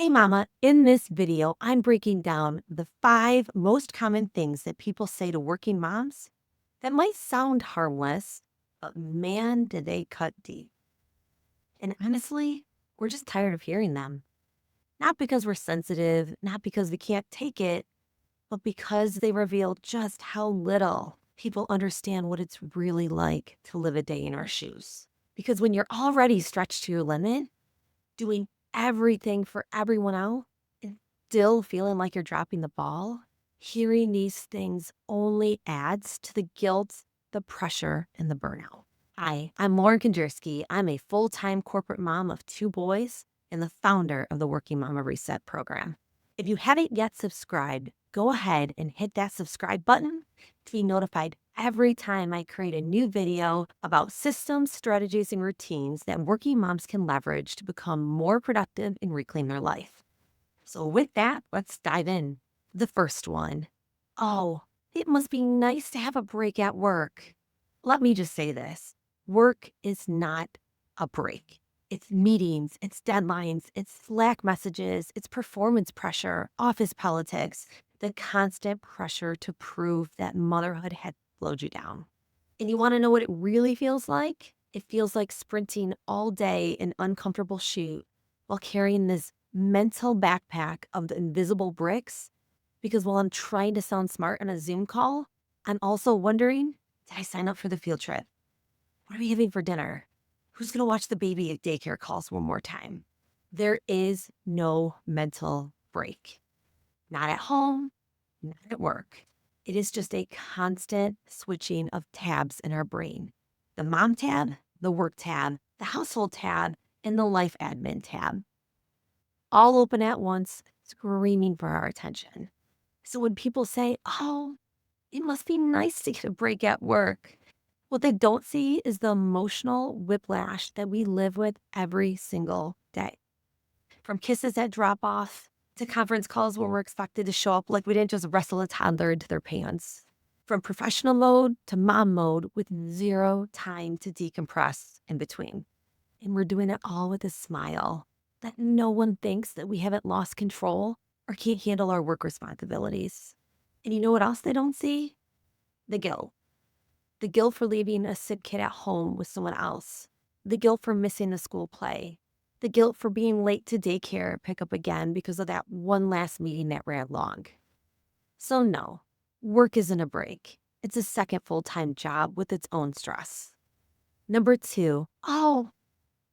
Hey mama, in this video, I'm breaking down the 5 most common things that people say to working moms that might sound harmless, but man, do they cut deep. And honestly, we're just tired of hearing them. Not because we're sensitive, not because we can't take it, but because they reveal just how little people understand what it's really like to live a day in our shoes. Because when you're already stretched to your limit, doing everything for everyone else and still feeling like you're dropping the ball, hearing these things only adds to the guilt, the pressure, and the burnout. Hi, I'm Lauren Kondrowski. I'm a full-time corporate mom of 2 boys and the founder of the Working Mama Reset program. If you haven't yet subscribed, go ahead and hit that subscribe button to be notified every time I create a new video about systems, strategies, and routines that working moms can leverage to become more productive and reclaim their life. So with that, let's dive in. The first one. Oh, it must be nice to have a break at work. Let me just say this. Work is not a break. It's meetings, it's deadlines, it's Slack messages, it's performance pressure, office politics, the constant pressure to prove that motherhood had slowed you down. And you want to know what it really feels like? It feels like sprinting all day in uncomfortable shoes while carrying this mental backpack of the invisible bricks. Because while I'm trying to sound smart on a Zoom call, I'm also wondering, did I sign up for the field trip? What are we having for dinner? Who's going to watch the baby at daycare calls one more time? There is no mental break. Not at home, not at work. It is just a constant switching of tabs in our brain. The mom tab, the work tab, the household tab, and the life admin tab. All open at once, screaming for our attention. So when people say, oh, it must be nice to get a break at work, what they don't see is the emotional whiplash that we live with every single day. From kisses at drop off to conference calls where we're expected to show up like we didn't just wrestle a toddler into their pants. From professional mode to mom mode with zero time to decompress in between. And we're doing it all with a smile that no one thinks that we haven't lost control or can't handle our work responsibilities. And you know what else they don't see? The guilt. The guilt for leaving a sick kid at home with someone else. The guilt for missing the school play. The guilt for being late to daycare pick up again because of that one last meeting that ran long. So no, work isn't a break. It's a second full-time job with its own stress. Number 2, oh,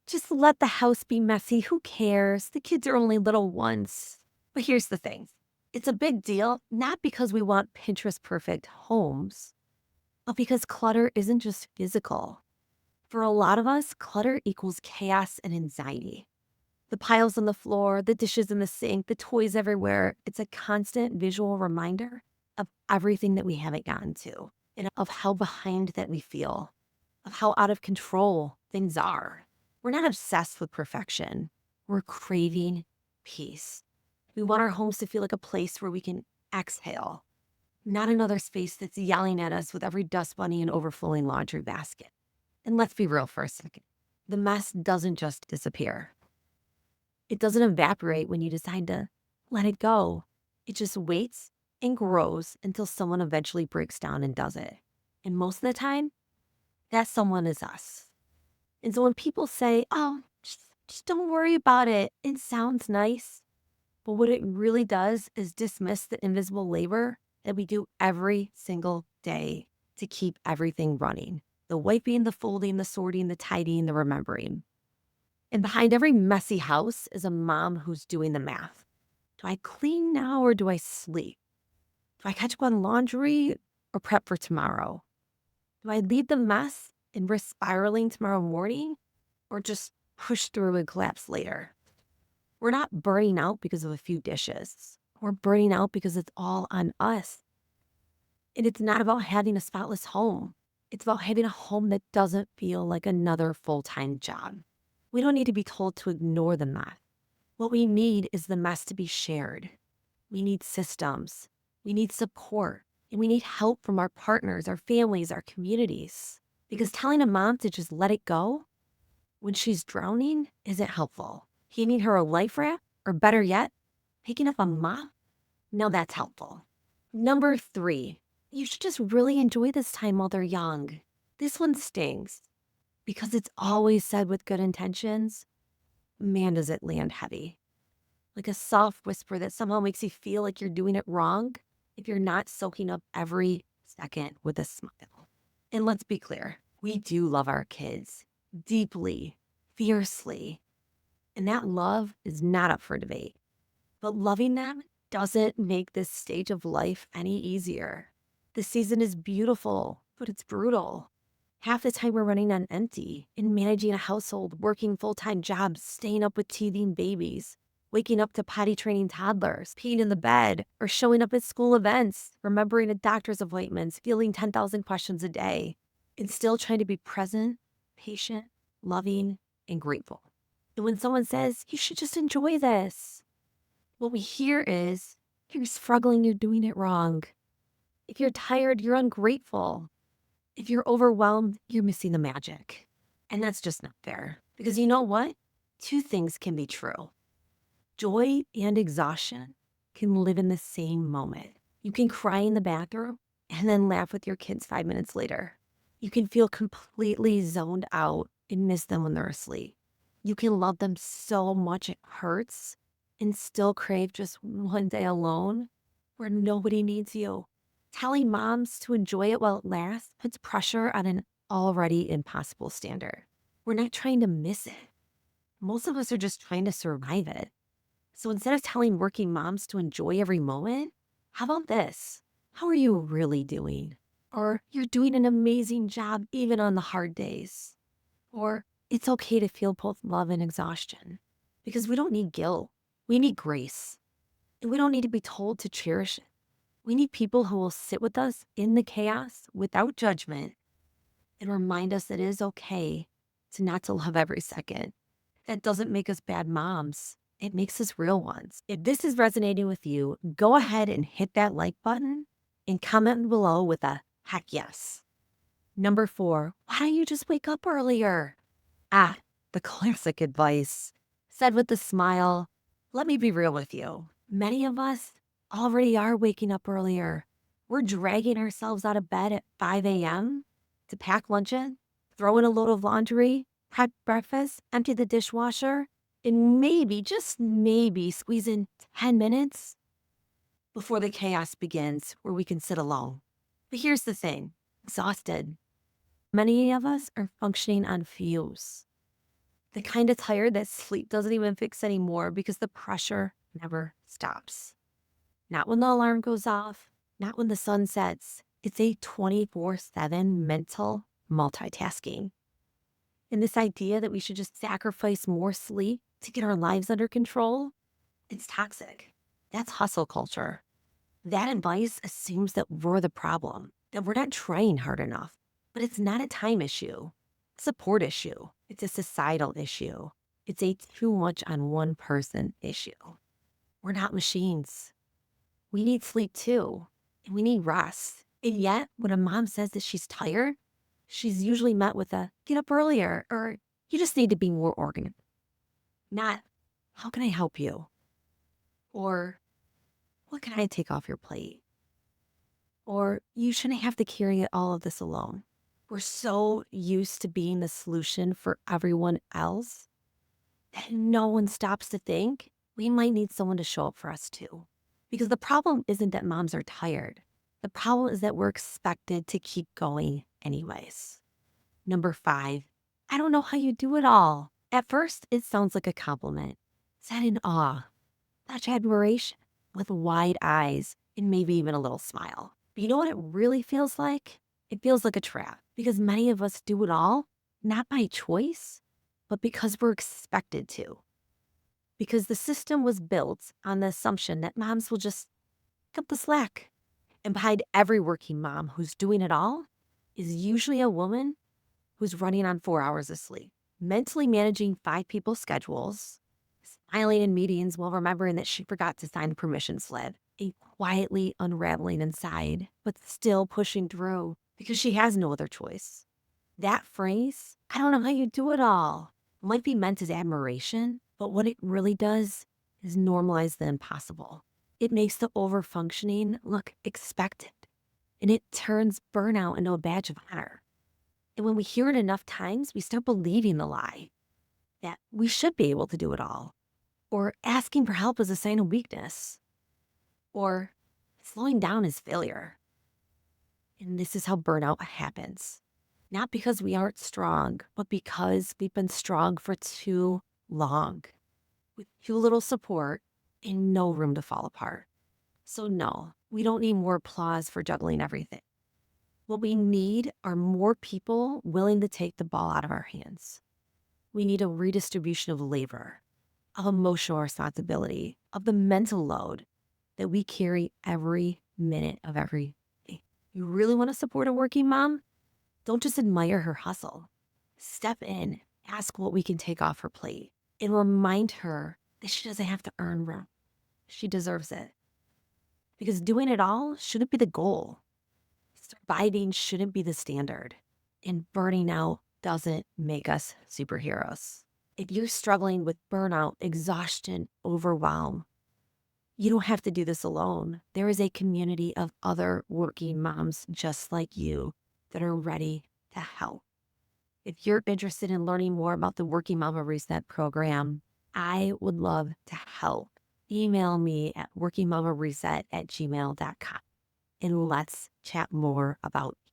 just let the house be messy. Who cares? The kids are only little ones. But here's the thing. It's a big deal, not because we want Pinterest perfect homes, but because clutter isn't just physical. For a lot of us, clutter equals chaos and anxiety. The piles on the floor, the dishes in the sink, the toys everywhere, it's a constant visual reminder of everything that we haven't gotten to and of how behind that we feel, of how out of control things are. We're not obsessed with perfection. We're craving peace. We want our homes to feel like a place where we can exhale, not another space that's yelling at us with every dust bunny and overflowing laundry basket. And let's be real for a second. The mess doesn't just disappear. It doesn't evaporate when you decide to let it go. It just waits and grows until someone eventually breaks down and does it. And most of the time, that someone is us. And so when people say, oh, just don't worry about it, it sounds nice. But what it really does is dismiss the invisible labor that we do every single day to keep everything running. The wiping, the folding, the sorting, the tidying, the remembering. And behind every messy house is a mom who's doing the math. Do I clean now or do I sleep? Do I catch up on laundry or prep for tomorrow? Do I leave the mess and risk spiraling tomorrow morning or just push through and collapse later? We're not burning out because of a few dishes. We're burning out because it's all on us. And it's not about having a spotless home. It's about having a home that doesn't feel like another full-time job. We don't need to be told to ignore the mess. What we need is the mess to be shared. We need systems. We need support. And we need help from our partners, our families, our communities. Because telling a mom to just let it go when she's drowning isn't helpful. Handing her a life raft Or better yet, picking up a mop? Now that's helpful. Number 3, you should just really enjoy this time while they're young. This one stings because it's always said with good intentions. Man, does it land heavy. Like a soft whisper that somehow makes you feel like you're doing it wrong if you're not soaking up every second with a smile. And let's be clear, we do love our kids deeply, fiercely, and that love is not up for debate. But loving them doesn't make this stage of life any easier. The season is beautiful, but it's brutal. Half the time we're running on empty and managing a household, working full-time jobs, staying up with teething babies, waking up to potty training toddlers, peeing in the bed, or showing up at school events, remembering a doctor's appointments, fielding 10,000 questions a day, and still trying to be present, patient, loving, and grateful. And when someone says, you should just enjoy this, what we hear is, if you're struggling, you're doing it wrong. If you're tired, you're ungrateful. If you're overwhelmed, you're missing the magic. And that's just not fair. Because you know what? 2 things can be true. Joy and exhaustion can live in the same moment. You can cry in the bathroom and then laugh with your kids 5 minutes later. You can feel completely zoned out and miss them when they're asleep. You can love them so much it hurts and still crave just one day alone where nobody needs you. Telling moms to enjoy it while it lasts puts pressure on an already impossible standard. We're not trying to miss it. Most of us are just trying to survive it. So instead of telling working moms to enjoy every moment, how about this? How are you really doing? Or you're doing an amazing job even on the hard days. Or it's okay to feel both love and exhaustion. Because we don't need guilt. We need grace. And we don't need to be told to cherish it. We need people who will sit with us in the chaos without judgment and remind us that it is okay to not to love every second. That doesn't make us bad moms. It makes us real ones. If this is resonating with you, go ahead and hit that like button and comment below with a heck yes. Number 4, why don't you just wake up earlier? The classic advice. Said with a smile, let me be real with you. Many of us already are waking up earlier. We're dragging ourselves out of bed at 5 a.m. to pack lunches, throw in a load of laundry, prep breakfast, empty the dishwasher, and maybe, just maybe, squeeze in 10 minutes before the chaos begins where we can sit alone. But here's the thing, exhausted. Many of us are functioning on fumes. The kind of tired that sleep doesn't even fix anymore because the pressure never stops. Not when the alarm goes off, not when the sun sets. It's a 24/7 mental multitasking. And this idea that we should just sacrifice more sleep to get our lives under control, it's toxic. That's hustle culture. That advice assumes that we're the problem, that we're not trying hard enough. But it's not a time issue, a support issue. It's a societal issue. It's a too much on one person issue. We're not machines. We need sleep too, and we need rest. And yet, when a mom says that she's tired, she's usually met with a get up earlier or you just need to be more organized. Not, how can I help you? Or what can I take off your plate? Or you shouldn't have to carry all of this alone. We're so used to being the solution for everyone else that no one stops to think we might need someone to show up for us too. Because the problem isn't that moms are tired. The problem is that we're expected to keep going anyways. Number 5, I don't know how you do it all. At first, it sounds like a compliment. Said in awe, such admiration, with wide eyes, and maybe even a little smile. But you know what it really feels like? It feels like a trap. Because many of us do it all, not by choice, but because we're expected to. Because the system was built on the assumption that moms will just pick up the slack. And behind every working mom who's doing it all is usually a woman who's running on 4 hours of sleep, mentally managing 5 people's schedules, smiling in meetings while remembering that she forgot to sign the permission slip, and quietly unraveling inside, but still pushing through because she has no other choice. That phrase, I don't know how you do it all, might be meant as admiration, but what it really does is normalize the impossible. It makes the overfunctioning look expected, and it turns burnout into a badge of honor. And when we hear it enough times, we start believing the lie that we should be able to do it all, or asking for help is a sign of weakness, or slowing down is failure. And this is how burnout happens. Not because we aren't strong, but because we've been strong for too long, with too little support and no room to fall apart. So no, we don't need more applause for juggling everything. What we need are more people willing to take the ball out of our hands. We need a redistribution of labor, of emotional responsibility, of the mental load that we carry every minute of every day. You really want to support a working mom? Don't just admire her hustle. Step in, ask what we can take off her plate, and remind her that she doesn't have to earn room. She deserves it. Because doing it all shouldn't be the goal. Surviving shouldn't be the standard. And burning out doesn't make us superheroes. If you're struggling with burnout, exhaustion, overwhelm, you don't have to do this alone. There is a community of other working moms just like you that are ready to help. If you're interested in learning more about the Working Mama Reset program, I would love to help. Email me at workingmamareset@gmail.com and let's chat more about it.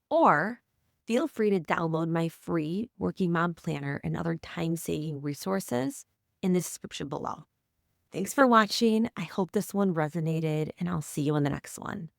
Or feel free to download my free Working Mom Planner and other time-saving resources in the description below. Thanks for watching. I hope this one resonated, and I'll see you in the next one.